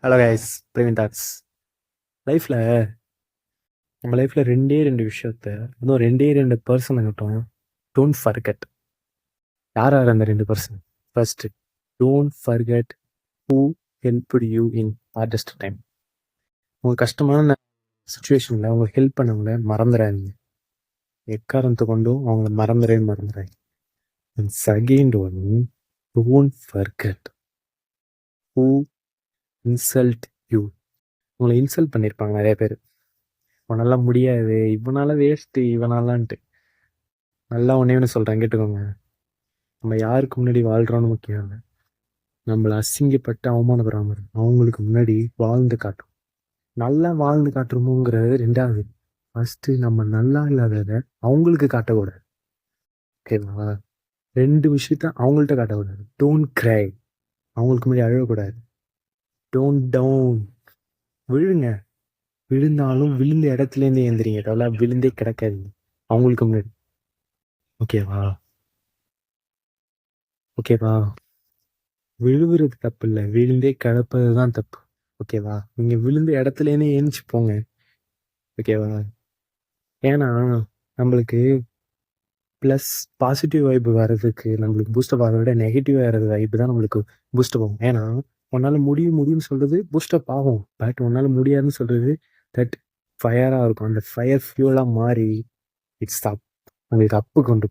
Hello guys, Praveen thoughts. லைஃப்பில் நம்ம லைஃப்பில் ரெண்டு விஷயத்த இன்னும் ரெண்டு பர்சனை மட்டும் டோன்ட் ஃபர்கெட். யார் அந்த 2 person? First, don't forget who helped you in hardest time. உங்கள் கஷ்டமான சுச்சுவேஷனில் உங்களுக்கு ஹெல்ப் பண்ணவங்கள மறந்துடாதீங்க. எக்காரணத்தை கொண்டும் அவங்கள மறந்துடாதீங்க. And second one, don't forget who insult you. உங்களை இன்சல்ட் பண்ணியிருப்பாங்க நிறைய பேர். இவனாலாம் முடியாது, இவனால வேஸ்ட்டு, இவனாலான்ட்டு. நல்லா ஒன்று சொல்கிறேன், கேட்டுக்கோங்க. நம்ம யாருக்கு முன்னாடி வாழ்கிறோன்னு முக்கியம் இல்லை, நம்மளை அசிங்கப்பட்டு அவமானப்படுறாம அவங்களுக்கு முன்னாடி வாழ்ந்து காட்டும். நல்லா வாழ்ந்து காட்டுறோமுங்கிறது ரெண்டாவது. ஃபஸ்ட்டு நம்ம நல்லா இல்லாததை அவங்களுக்கு காட்டக்கூடாது. ஓகேவா? 2 விஷயத்த அவங்கள்ட்ட காட்டக்கூடாது. டோன்ட் க்ரை, அவங்களுக்கு முன்னாடி அழகக்கூடாது. டோன்ட் டவுன், விழுங்க, விழுந்தாலும் விழுந்த இடத்துலேருந்து எழுந்திரிங்க, தவிர விழுந்தே கிடக்காதீங்க அவங்களுக்கு முன்னாடி. ஓகேவா? விழுவுறது தப்பு இல்லை, விழுந்தே கிடப்பது தான் தப்பு. ஓகேவா? நீங்கள் விழுந்த இடத்துலேருந்து எழுந்துச்சு போங்க. ஓகேவா? ஏன்னா நம்மளுக்கு ப்ளஸ் பாசிட்டிவ் வைப்பு வர்றதுக்கு, நம்மளுக்கு பூஸ்டப் ஆகிறத விட நெகட்டிவ் ஆகிறது வைப்பு தான் நம்மளுக்கு பூஸ்டப் ஆகும். ஏன்னா உன்னால் முடியும்னு சொல்கிறது பூஸ்டப் ஆகும், பட் உன்னால் முடியாதுன்னு சொல்கிறது தட் ஃபயராக இருக்கும். அந்த ஃபயர் ஃபியூலாக மாறி இட்ஸ் அப், உங்களுக்கு அப்பு கொண்டு